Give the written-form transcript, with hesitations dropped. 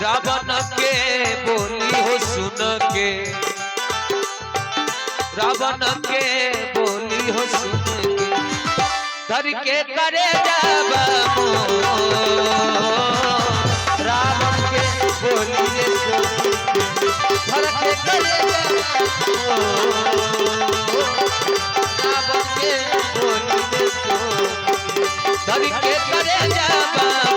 रावण के बोली हो सुन के, रावण के बोली हो सुन के, धर के करे जब रावण के बोली रे सुन के, धर के करे रावण के बोली रे सुन के, धर के करे जब